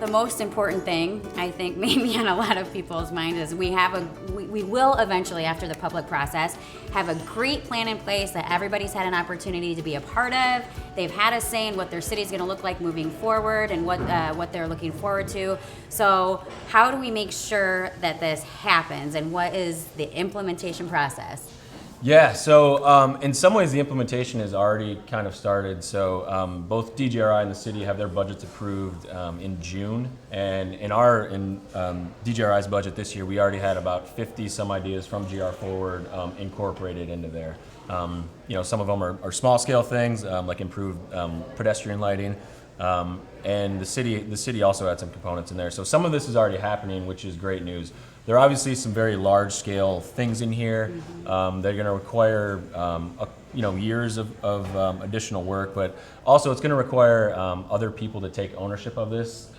the most important thing, I think, maybe on a lot of people's minds is we will eventually, after the public process, have a great plan in place that everybody's had an opportunity to be a part of. They've had a say in what their city's going to look like moving forward and what they're looking forward to. So how do we make sure that this happens, and what is the implementation process? Yeah, so in some ways the implementation has already kind of started. So both DGRI and the city have their budgets approved in June, and in DGRI's budget this year, we already had about 50 some ideas from GR Forward incorporated into there. Some of them are small scale things like improved pedestrian lighting, and the city also had some components in there. So some of this is already happening, which is great news. There are obviously some very large-scale things in here that are going to require years of additional work, but also it's going to require other people to take ownership of this.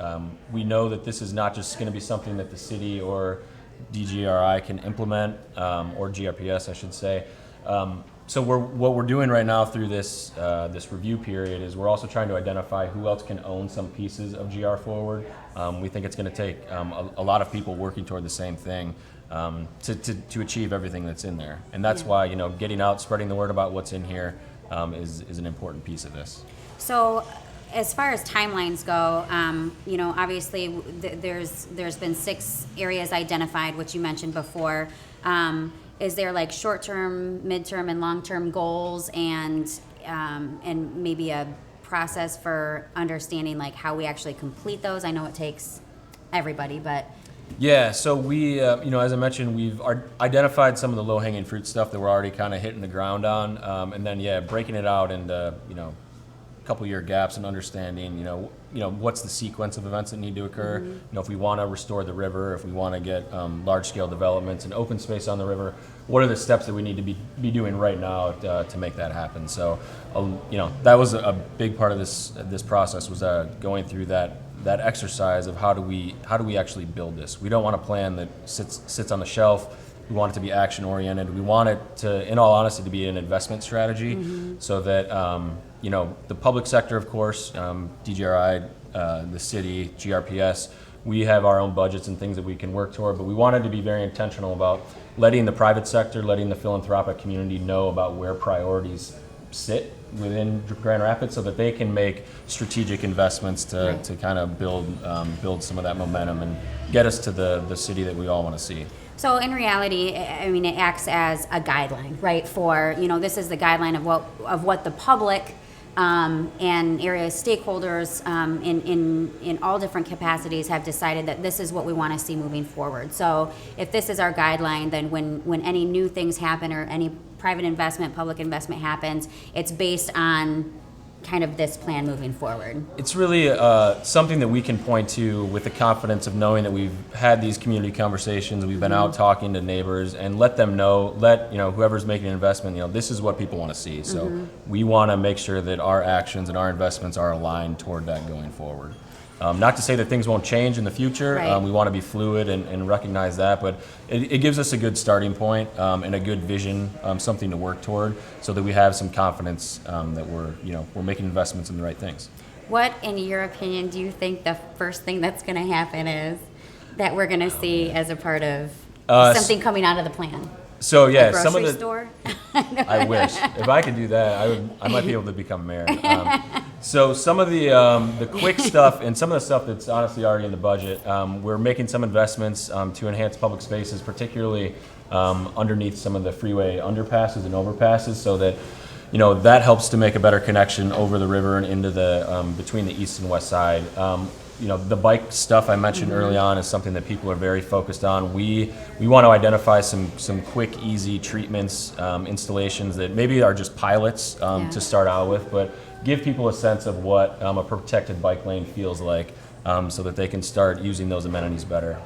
We know that this is not just going to be something that the city or DGRI can implement, or GRPS, I should say. So what we're doing right now through this review period is we're also trying to identify who else can own some pieces of GR Forward. We think it's going to take a lot of people working toward the same thing to achieve everything that's in there, and that's why getting out, spreading the word about what's in here is an important piece of this. So, as far as timelines go, obviously there's been 6 areas identified, which you mentioned before. Is there like short-term, mid-term, and long-term goals, and maybe a process for understanding like how we actually complete those? I know it takes everybody, but yeah. So we, as I mentioned, we've identified some of the low-hanging fruit stuff that we're already kind of hitting the ground on, and then breaking it out into couple-year gaps and understanding, what's the sequence of events that need to occur. If we want to restore the river, if we want to get large-scale developments and open space on the river, what are the steps that we need to be doing right now to make that happen? So, that was a big part of this process, was going through that exercise of how do we actually build this. We don't want a plan that sits on the shelf. We want it to be action-oriented. We want it to, in all honesty, to be an investment strategy, so that the public sector, of course, DGRI, the city, GRPS, we have our own budgets and things that we can work toward, but we wanted to be very intentional about letting the private sector, letting the philanthropic community know about where priorities sit within Grand Rapids, so that they can make strategic investments to kind of build some of that momentum and get us to the city that we all want to see. So in reality, I mean, it acts as a guideline, right? For this is the guideline of what the public and area stakeholders in all different capacities have decided that this is what we want to see moving forward. So if this is our guideline, then when any new things happen or any private investment, public investment happens, it's based on kind of this plan moving forward. It's really something that we can point to with the confidence of knowing that we've had these community conversations, we've been out talking to neighbors, and let them know, whoever's making an investment, this is what people want to see. So we want to make sure that our actions and our investments are aligned toward that going forward. Not to say that things won't change in the future. Right. We want to be fluid and recognize that, but it gives us a good starting point and a good vision, something to work toward, so that we have some confidence that we're making investments in the right things. What, in your opinion, do you think the first thing that's going to happen is that we're going to see as a part of something coming out of the plan? So yeah, grocery some of the store? I wish if I could do that, I might be able to become mayor. So some of the quick stuff and some of the stuff that's honestly already in the budget, we're making some investments to enhance public spaces, particularly underneath some of the freeway underpasses and overpasses, so that that helps to make a better connection over the river and into the between the east and west side. The bike stuff I mentioned early on is something that people are very focused on. We want to identify some quick, easy treatments, installations that maybe are just pilots to start out with, but give people a sense of what a protected bike lane feels like, so that they can start using those amenities better.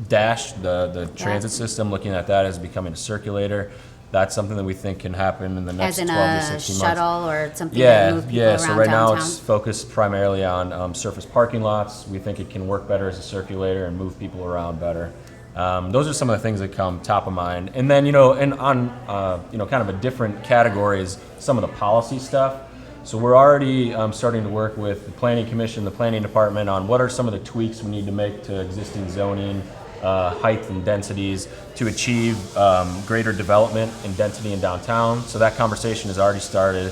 Dash, the transit system, looking at that as becoming a circulator. That's something that we think can happen in the next 12 to 16 months. As in a shuttle or something that move people around So right downtown? now it's focused primarily on surface parking lots. We think it can work better as a circulator and move people around better. Those are some of the things that come top of mind. And then, and on kind of a different category is some of the policy stuff. So we're already starting to work with the Planning Commission, the Planning Department on what are some of the tweaks we need to make to existing zoning, height and densities to achieve greater development and density in downtown. So that conversation has already started.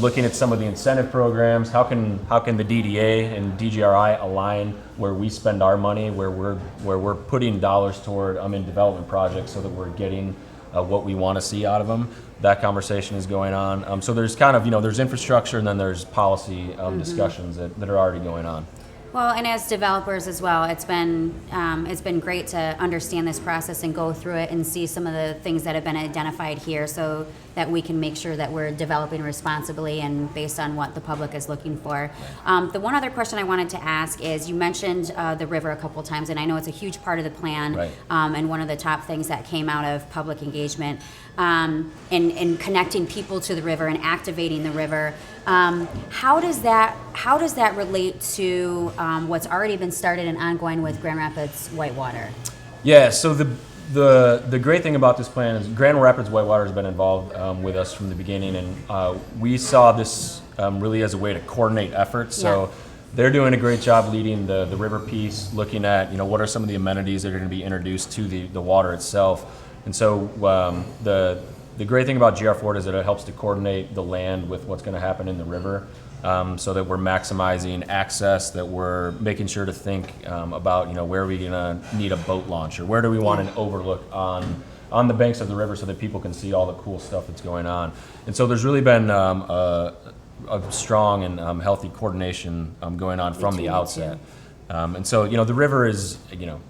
Looking at some of the incentive programs, how can the DDA and DGRI align where we spend our money, where we're putting dollars toward in development projects, so that we're getting what we want to see out of them. That conversation is going on. So there's kind of there's infrastructure and then there's policy discussions that are already going on. Well, and as developers as well, it's been great to understand this process and go through it and see some of the things that have been identified here, so that we can make sure that we're developing responsibly and based on what the public is looking for. The one other question I wanted to ask is, you mentioned the river a couple times, and I know it's a huge part of the plan, right. And one of the top things that came out of public engagement, and connecting people to the river and activating the river. How does that relate to what's already been started and ongoing with Grand Rapids Whitewater? Yeah, so the great thing about this plan is Grand Rapids Whitewater has been involved with us from the beginning, and we saw this really as a way to coordinate efforts. So they're doing a great job leading the river piece, looking at what are some of the amenities that are going to be introduced to the water itself. And so the great thing about GR Ford is that it helps to coordinate the land with what's going to happen in the river, so that we're maximizing access, that we're making sure to think about where are we going to need a boat launch, or where do we want an overlook on the banks of the river so that people can see all the cool stuff that's going on. And so there's really been a strong and healthy coordination going on from the outset. And so, the river is,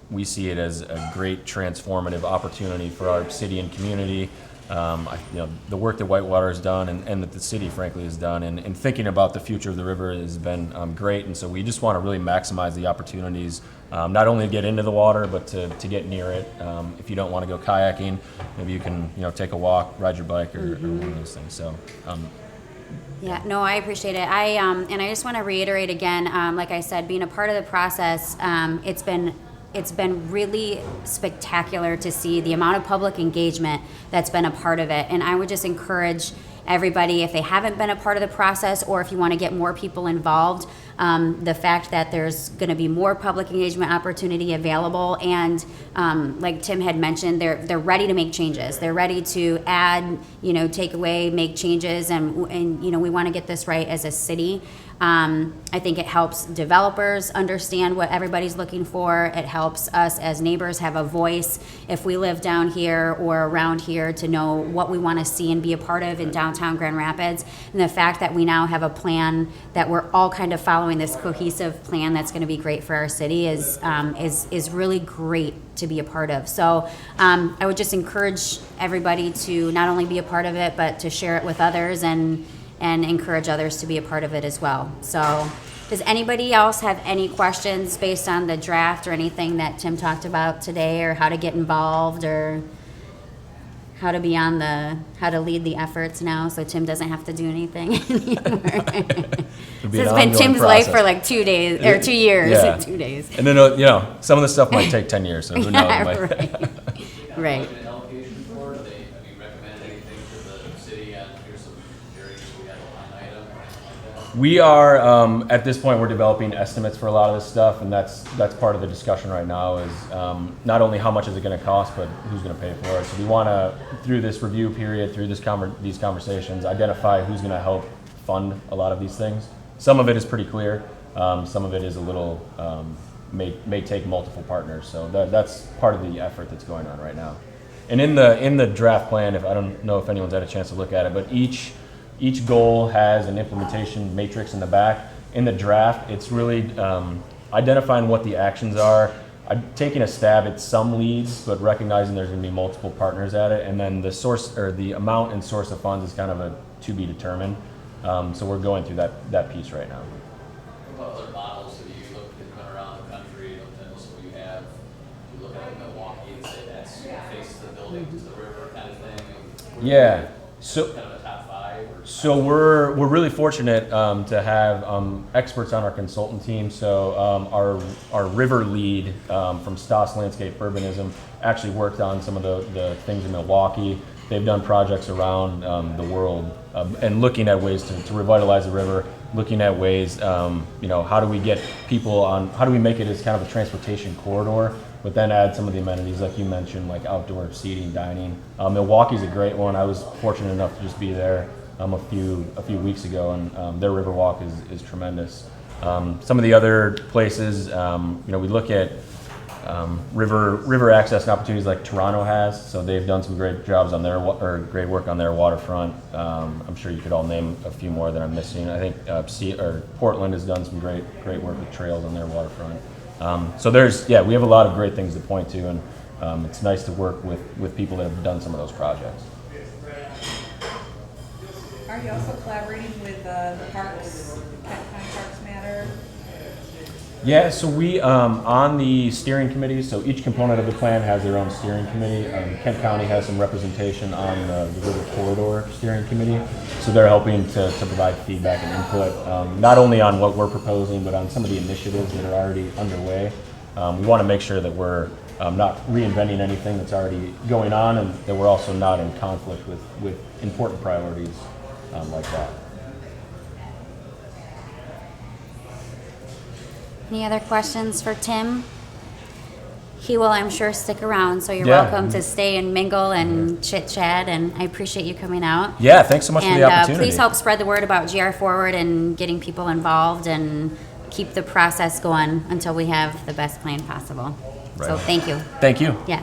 we see it as a great transformative opportunity for our city and community. The work that Whitewater has done and that the city, frankly, has done, and thinking about the future of the river has been great. And so we just want to really maximize the opportunities, not only to get into the water, but to get near it. If you don't want to go kayaking, maybe you can, take a walk, ride your bike, or one of those things. So. Yeah, no, I appreciate it. And I just want to reiterate again, like I said, being a part of the process, it's been really spectacular to see the amount of public engagement that's been a part of it. And I would just encourage everybody, if they haven't been a part of the process, or if you want to get more people involved, the fact that there's going to be more public engagement opportunity available, and like Tim had mentioned, they're ready to make changes. They're ready to add, take away, make changes, and we want to get this right as a city. I think it helps developers understand what everybody's looking for. It helps us as neighbors have a voice, if we live down here or around here, to know what we want to see and be a part of in downtown Grand Rapids. And the fact that we now have a plan that we're all kind of following, this cohesive plan that's going to be great for our city, is really great to be a part of. So I would just encourage everybody to not only be a part of it, but to share it with others and encourage others to be a part of it as well. So does anybody else have any questions based on the draft or anything that Tim talked about today, or how to get involved, or how to lead the efforts now, so Tim doesn't have to do anything anymore? It's been Tim's life for like 2 days or 2 years. Yeah. 2 days. And then, some of the stuff might take 10 years, so who knows? Right. An allocation for, have you recommended anything to the city on, here's some areas we have a line item or anything like that? We are, at this point, we're developing estimates for a lot of this stuff, and that's part of the discussion right now, is not only how much is it going to cost, but who's going to pay for it. So we want to, through this review period, through these conversations, identify who's going to help fund a lot of these things. Some of it is pretty clear. Some of it is a little, may take multiple partners. So that's part of the effort that's going on right now. And in the draft plan, I don't know if anyone's had a chance to look at it, but each goal has an implementation matrix in the back. In the draft, it's really identifying what the actions are. I'm taking a stab at some leads, but recognizing there's going to be multiple partners at it, and then the source, or the amount and source of funds, is kind of a to be determined. So we're going through that piece right now. What about other models? Have you looked at around the country, and also you have, you look at Milwaukee and say that's faces the building to the river kind of thing? Yeah. So kind of a top five? So we're really fortunate to have experts on our consultant team. So our river lead from Stoss Landscape Urbanism actually worked on some of the things in Milwaukee. they've done projects around the world and looking at ways to revitalize the river, looking at ways, how do we get people on, how do we make it as kind of a transportation corridor, but then add some of the amenities like you mentioned, like outdoor seating, dining. Milwaukee's a great one. I was fortunate enough to just be there a few weeks ago, and their Riverwalk is tremendous. Some of the other places, we look at river access and opportunities like Toronto has. So they've done some great jobs on great work on their waterfront. I'm sure you could all name a few more that I'm missing. I think Portland has done some great work with trails on their waterfront. So we have a lot of great things to point to, and it's nice to work with people that have done some of those projects. Are you also collaborating with the parks, Kent County Parks Matter? Yeah, so we, on the steering committee, so each component of the plan has their own steering committee. Kent County has some representation on the River Corridor Steering Committee, so they're helping to provide feedback and input, not only on what we're proposing, but on some of the initiatives that are already underway. We want to make sure that we're not reinventing anything that's already going on, and that we're also not in conflict with important priorities like that. Any other questions for Tim? He will, I'm sure, stick around, so you're Yeah. welcome to stay and mingle and chit chat, and I appreciate you coming out. Yeah, thanks so much for And the opportunity. please help spread the word about GR Forward and getting people involved and keep the process going until we have the best plan possible. So Right. thank you. Thank you. Yeah.